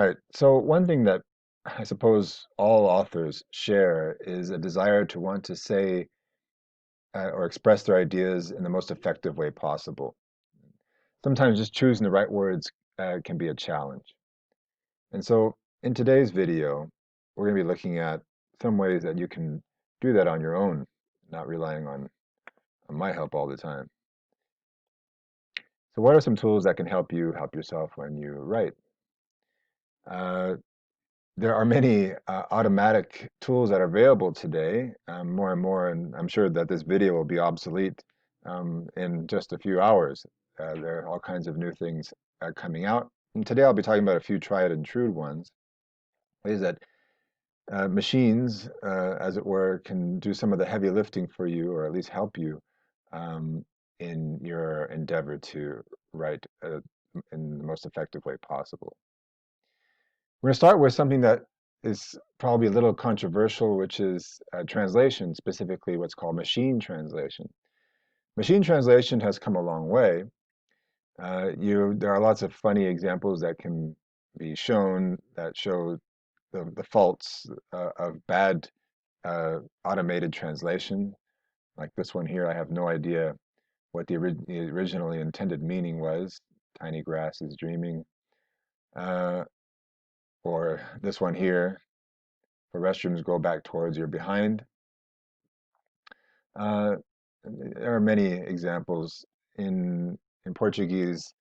right. So one thing that I suppose all authors share is a desire to want to say or express their ideas in the most effective way possible. Sometimes just choosing the right words can be a challenge. And so in today's video, we're going to be looking at some ways that you can do that on your own, not relying on my help all the time. So what are some tools that can help you help yourself when you write? Uh, There are many automatic tools that are available today, more and more, and I'm sure that this video will be obsolete in just a few hours. There are all kinds of new things coming out. And today I'll be talking about a few tried and true ones, ways that machines, as it were, can do some of the heavy lifting for you, or at least help you um, in your endeavor to write in the most effective way possible. We're going to start with something that is probably a little controversial, which is translation, specifically what's called machine translation. Machine translation has come a long way. There are lots of funny examples that can be shown that show the faults of bad automated translation. Like this one here, I have no idea what the originally intended meaning was. Tiny grass is dreaming. Uh, or this one here, for restrooms go back towards your behind. Uh, there are many examples in Portuguese.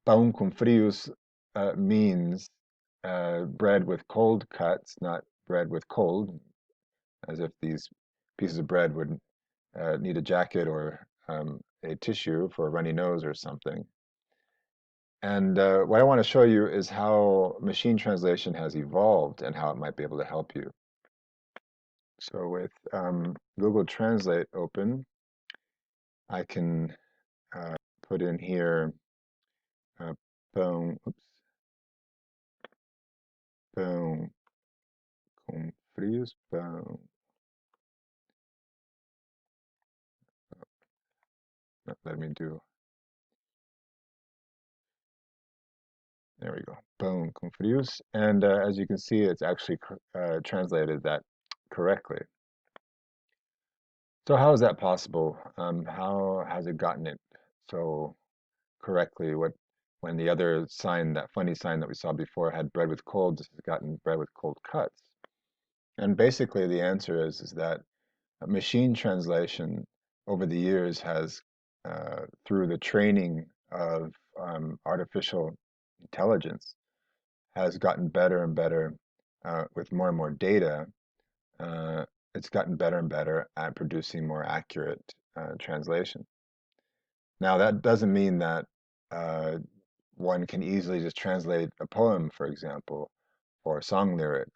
Pão com frios means bread with cold cuts, not bread with cold, as if these pieces of bread would need a jacket or a tissue for a runny nose or something. And what I want to show you is how machine translation has evolved and how it might be able to help you. So with Google Translate open, I can put in here uh, oops, pão com frios, pão, let me do, there we go, pão com frios. And as you can see, it's actually translated that correctly. So how is that possible? How has it gotten it so correctly? When the other sign, that funny sign that we saw before, had bread with cold, this has gotten bread with cold cuts. And basically the answer is that machine translation over the years has, through the training of artificial intelligence, has gotten better and better with more and more data. Uh, it's gotten better and better at producing more accurate translation. Now, that doesn't mean that uh, one can easily just translate a poem, for example, or song lyrics.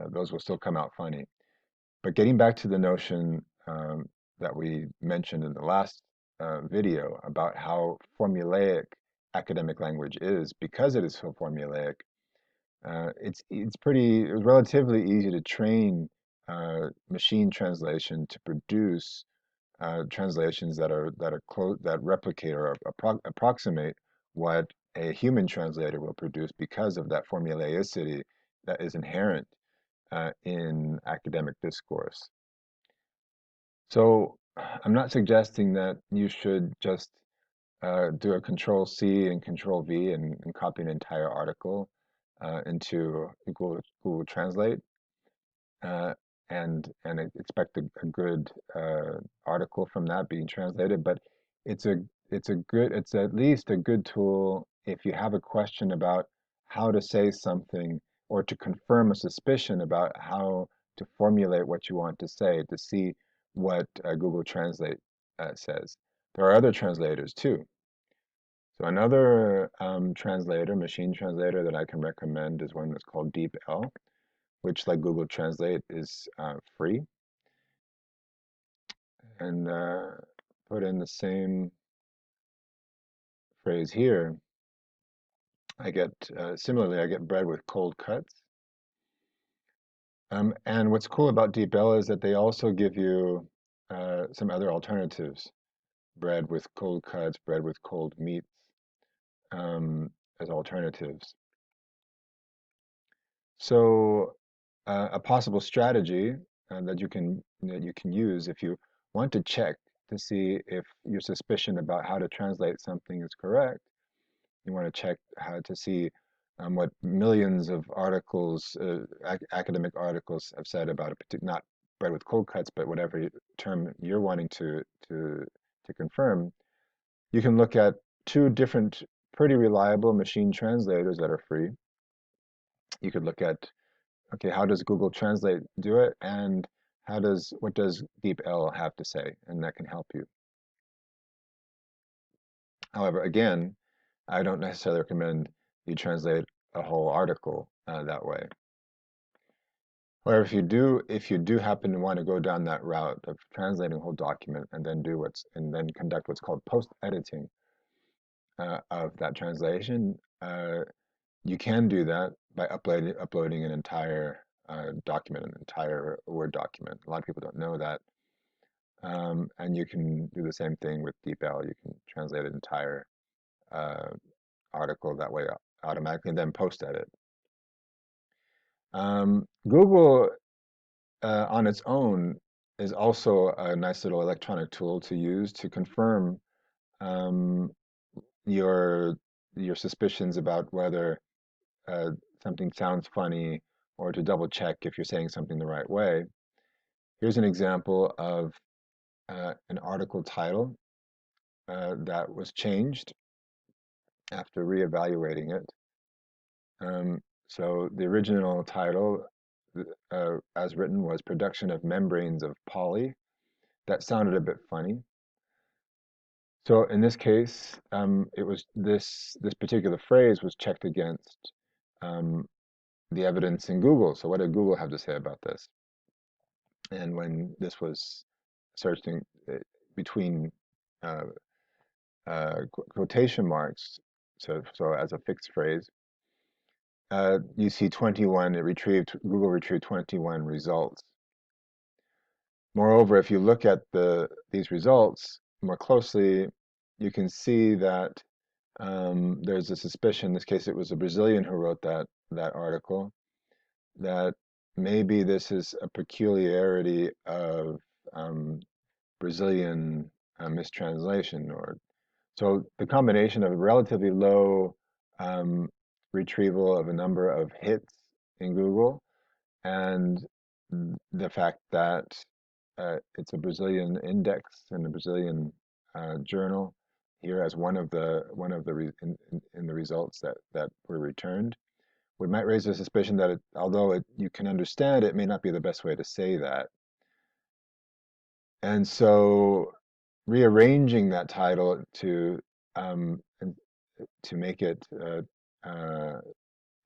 Those will still come out funny. But getting back to the notion that we mentioned in the last video about how formulaic academic language is, because it is so formulaic, it's relatively easy to train machine translation to produce translations that replicate or approximate what a human translator will produce because of that formulaicity that is inherent in academic discourse. So I'm not suggesting that you should just do a Control C and Control V and copy an entire article into Google Translate uh, and expect a good article from that being translated. But it's a it's at least a good tool if you have a question about how to say something or to confirm a suspicion about how to formulate what you want to say to see what Google Translate says. There are other translators too. So another translator, machine translator that I can recommend is one that's called DeepL, which, like Google Translate, is free. And put in the same phrase here. Similarly, I get bread with cold cuts. And what's cool about DeepL is that they also give you some other alternatives. Bread with cold cuts, bread with cold meats as alternatives. So, a possible strategy that you can use if you want to check to see if your suspicion about how to translate something is correct. You want to check how to see what millions of articles, academic articles, have said about a particular, not bread with cold cuts, but whatever term you're wanting to confirm. You can look at two different, pretty reliable machine translators that are free. You could look at, okay, how does Google Translate do it, and what does DeepL have to say, and that can help you. However, again, I don't necessarily recommend you translate a whole article that way. However, if you do happen to want to go down that route of translating a whole document and then conduct what's called post-editing of that translation, you can do that by uploading an entire document, an entire Word document. A lot of people don't know that. And you can do the same thing with DeepL. You can translate an entire uh, article that way automatically and then post edit. Google on its own is also a nice little electronic tool to use to confirm um, your your suspicions about whether uh, something sounds funny or to double check if you're saying something the right way. Here's an example of an article title that was changed after reevaluating it. Um, so the original title, as written, was Production of Membranes of Poly. That sounded a bit funny. So in this case, it was this particular phrase was checked against um, the evidence in Google. So what did Google have to say about this? And when this was searched between uh, quotation marks, so as a fixed phrase, you see 21. Google retrieved 21 results. Moreover, if you look at these results more closely, you can see that there's a suspicion. In this case, it was a Brazilian who wrote that article, that maybe this is a peculiarity of Brazilian mistranslation, or so the combination of relatively low um, retrieval of a number of hits in Google and the fact that it's a Brazilian index and a Brazilian journal here as in the results that were returned would might raise a suspicion that although you can understand it may not be the best way to say that. And so rearranging that title um, to make it uh,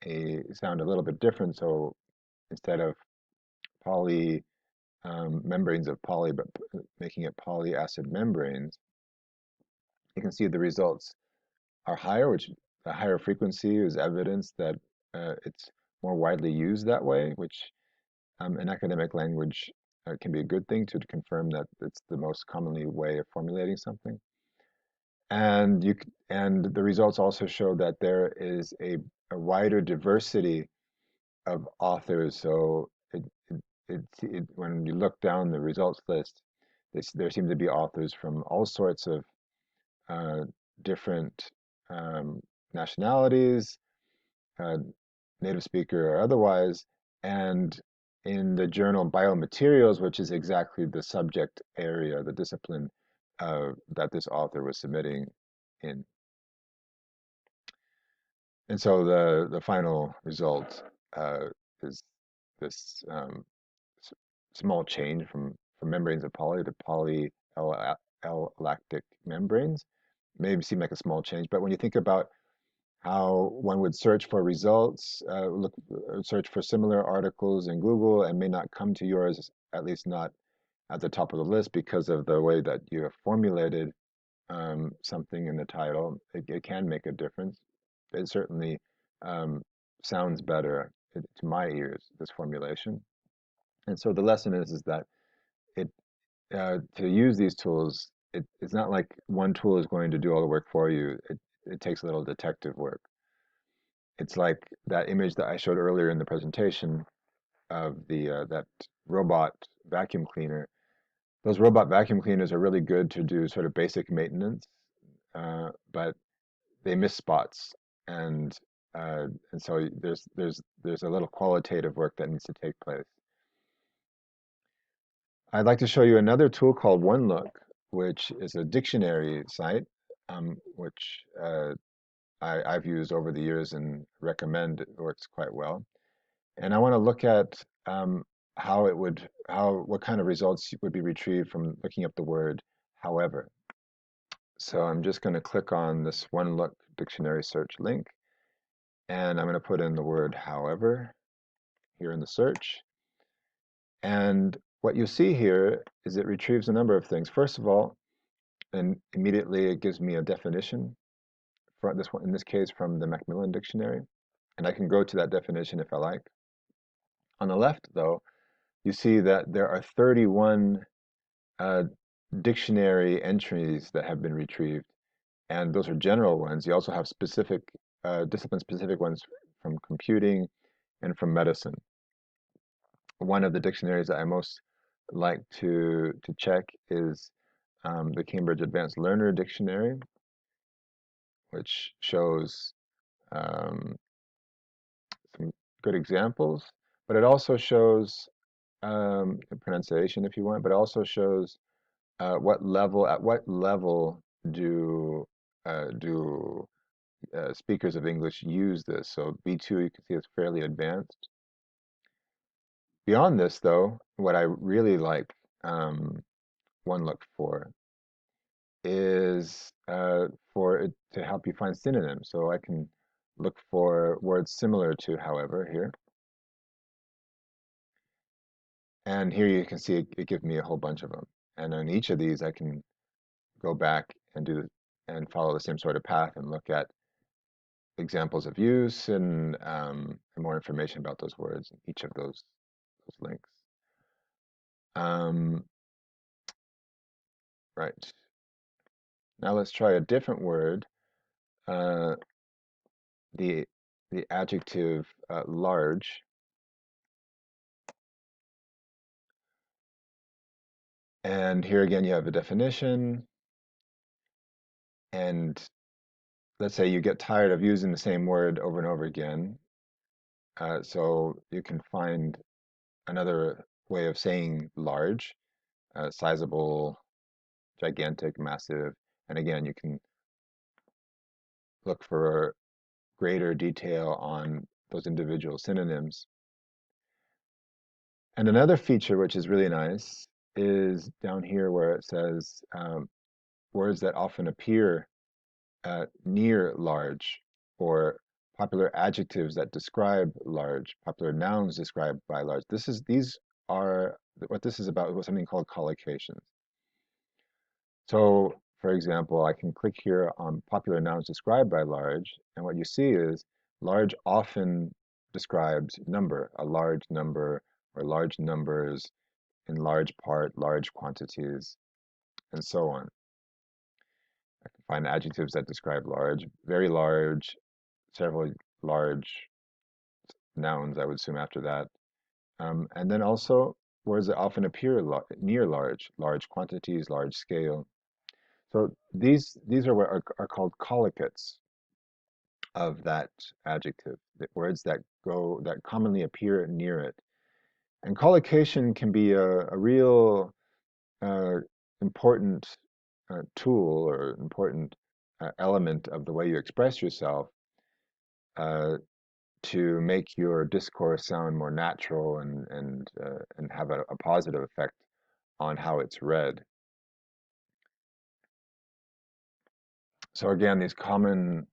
a sound a little bit different. So instead of poly membranes of poly, but making it polyacid membranes, you can see the results are higher, which a higher frequency is evidence that it's more widely used that way, which in academic language can be a good thing to confirm that it's the most commonly way of formulating something. And and the results also show that there is a wider diversity of authors. So when you look down the results list, there seem to be authors from all sorts of uh, different um, nationalities, uh, native speaker or otherwise, and in the journal Biomaterials, which is exactly the subject area, the discipline that this author was submitting in. And so the final result is this small change from membranes of poly to poly-L-lactic membranes. Maybe seem like a small change, but when you think about how one would search for results, search for similar articles in Google and may not come to yours, at least not at the top of the list because of the way that you have formulated something in the title, it can make a difference. It certainly um, sounds better to my ears, this formulation. And so the lesson is that it to use these tools, it's not like one tool is going to do all the work for you. It takes a little detective work. It's like that image that I showed earlier in the presentation of the that robot vacuum cleaner. Those robot vacuum cleaners are really good to do sort of basic maintenance, but they miss spots, and and so there's a little qualitative work that needs to take place. I'd like to show you another tool called OneLook, which is a dictionary site, which I've used over the years and recommend. It works quite well. And I want to look at how what kind of results would be retrieved from looking up the word however. So I'm just going to click on this OneLook dictionary search link, and I'm going to put in the word however here in the search. And what you see here is it retrieves a number of things. First of all, and immediately it gives me a definition for this one, in this case from the Macmillan Dictionary, and I can go to that definition if I like. On the left, though, you see that there are 31 uh, dictionary entries that have been retrieved, and those are general ones. You also have specific discipline-specific ones from computing and from medicine. One of the dictionaries that I most like to check is the Cambridge Advanced Learner Dictionary, which shows um, some good examples, but it also shows pronunciation if you want, but it also shows at what level do speakers of English use this. So B2, you can see, is fairly advanced. Beyond this, though, what I really like OneLook for is for it to help you find synonyms. So I can look for words similar to however here. And here you can see it gives me a whole bunch of them. And on each of these, I can go back and follow the same sort of path and look at examples of use and more information about those words in each of those links. Um, right. Now let's try a different word. Uh, the adjective large. And here again, you have a definition. And let's say you get tired of using the same word over and over again. So you can find another way of saying large, sizable, gigantic, massive. And again, you can look for greater detail on those individual synonyms. And another feature which is really nice is down here where it says words that often appear near large, or popular adjectives that describe large, popular nouns described by large. These are what this is about was something called collocations. So, for example, I can click here on popular nouns described by large, and what you see is large often describes number, a large number, or large numbers, in large part, large quantities, and so on. I can find adjectives that describe large, very large, several large nouns, I would assume, after that. And then also words that often appear near large, large quantities, large scale. So these are what are called collocates of that adjective, the words that commonly appear near it. And collocation can be a real uh, important tool or important element of the way you express yourself uh, to make your discourse sound more natural and have a positive effect on how it's read. So again, these common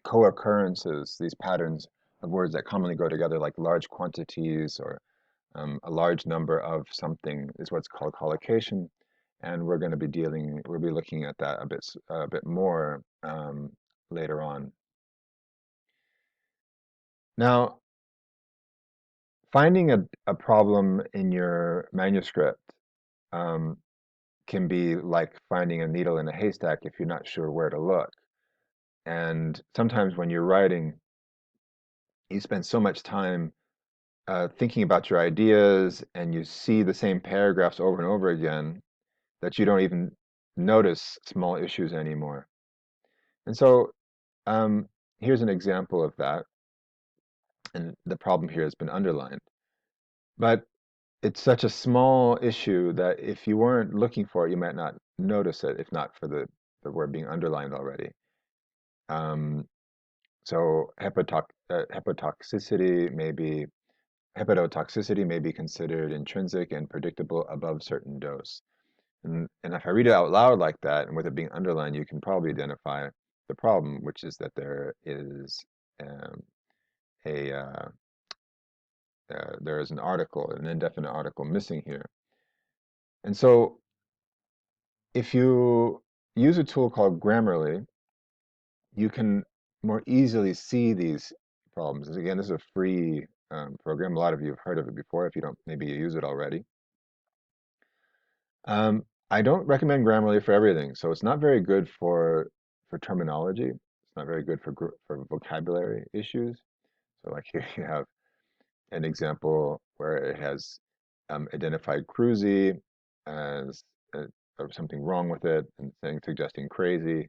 co-occurrences, these patterns of words that commonly go together, like large quantities or a large number of something, is what's called collocation, and we'll be looking at that a bit more later on. Now, finding a problem in your manuscript um, can be like finding a needle in a haystack if you're not sure where to look. And sometimes when you're writing you spend so much time thinking about your ideas and you see the same paragraphs over and over again that you don't even notice small issues anymore. And so um, here's an example of that. And the problem here has been underlined. But it's such a small issue that if you weren't looking for it, you might not notice it, if not for the word being underlined already. Um, so hepatotoxicity may be considered intrinsic and predictable above certain dose. And if I read it out loud like that, and with it being underlined, you can probably identify the problem, which is that there is um, a there is an article, an indefinite article missing here. And so if you use a tool called Grammarly, you can more easily see these problems. Again, this is a free program. A lot of you have heard of it before. If you don't, maybe you use it already. I don't recommend Grammarly for everything. So it's not very good for terminology. It's not very good for vocabulary issues. So like here you have an example where it has identified cruisy as or something wrong with it and suggesting crazy.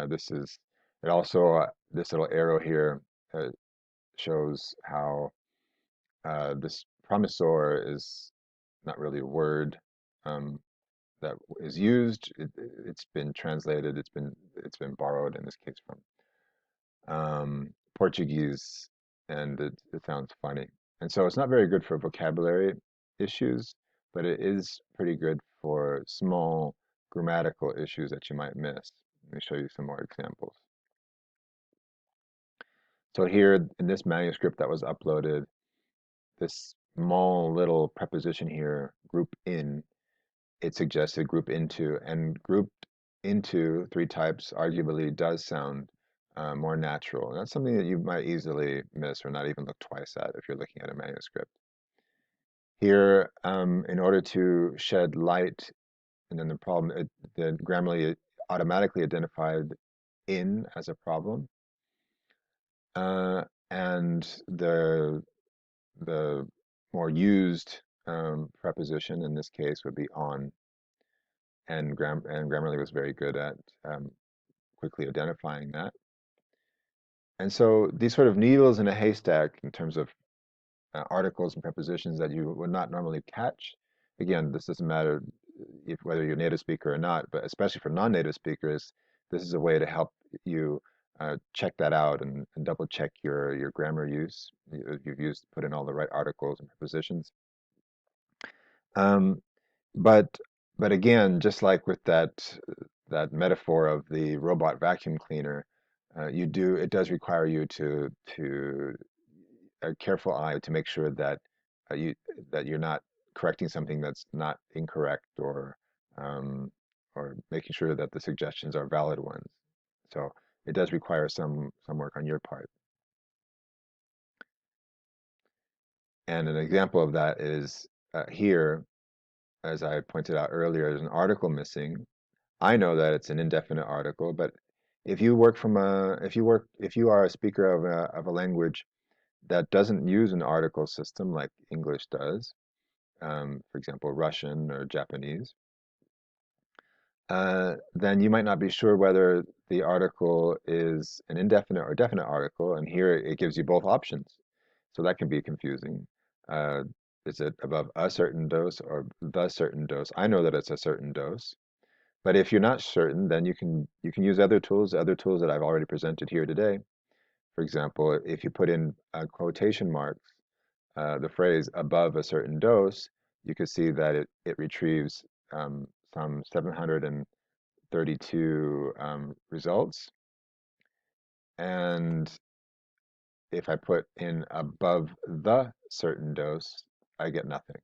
This is it also this little arrow here uh, shows how this promisor is not really a word um, that is used. It's been translated. It's been borrowed in this case from Portuguese, and it sounds funny. And so it's not very good for vocabulary issues, but it is pretty good for small grammatical issues that you might miss. Let me show you some more examples. So here in this manuscript that was uploaded, this small little preposition here, group in, it suggested group into, and grouped into three types arguably does sound more natural. And that's something that you might easily miss or not even look twice at if you're looking at a manuscript. Here, in order to shed light, and then the problem, the Grammarly automatically identified in as a problem, and the more used preposition in this case would be on, and Grammarly was very good at quickly identifying that. And so these sort of needles in a haystack in terms of articles and prepositions that you would not normally catch. Again, this doesn't matter if whether you're a native speaker or not, but especially for non-native speakers, this is a way to help you check that out and double check your grammar use. You've put in all the right articles and prepositions. Um, but but again, just like with that metaphor of the robot vacuum cleaner, it does require you to a careful eye to make sure that you that you're not correcting something that's not incorrect um, or making sure that the suggestions are valid ones. So it does require some work on your part. And an example of that is here, as I pointed out earlier, there's an article missing. I know that it's an indefinite article, but if you work from a if you are a speaker of a language that doesn't use an article system like English does, for example, Russian or Japanese, then you might not be sure whether the article is an indefinite or definite article, and here it gives you both options. So that can be confusing. Uh, is it above a certain dose or the certain dose? I know that it's a certain dose, but if you're not certain, then you can use other tools that I've already presented here today. For example, if you put in quotation marks, the phrase above a certain dose, you can see that it retrieves some 732 results. And if I put in above the certain dose, I get nothing.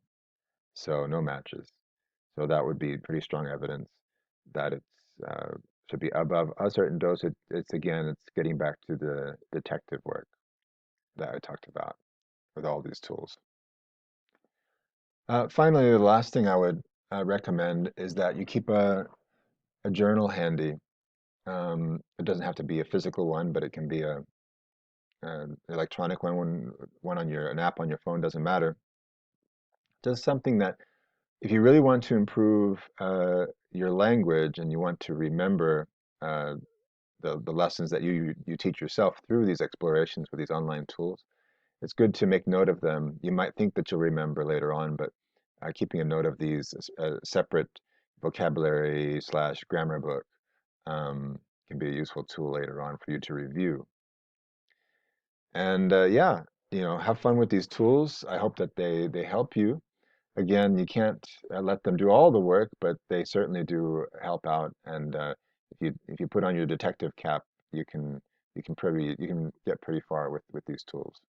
So no matches. So that would be pretty strong evidence that it's should be above a certain dose. It's getting back to the detective work that I talked about with all these tools. Finally, the last thing I would recommend is that you keep a journal handy. It doesn't have to be a physical one, but it can be electronic one on an app on your phone, doesn't matter. Just something that if you really want to improve your language and you want to remember uh, the lessons that you teach yourself through these explorations with these online tools, it's good to make note of them. You might think that you'll remember later on, but keeping a note of these separate vocabulary slash grammar book can be a useful tool later on for you to review. And yeah, have fun with these tools. I hope that they help you. Again, you can't let them do all the work, but they certainly do help out. And if you put on your detective cap, you can get pretty far with these tools.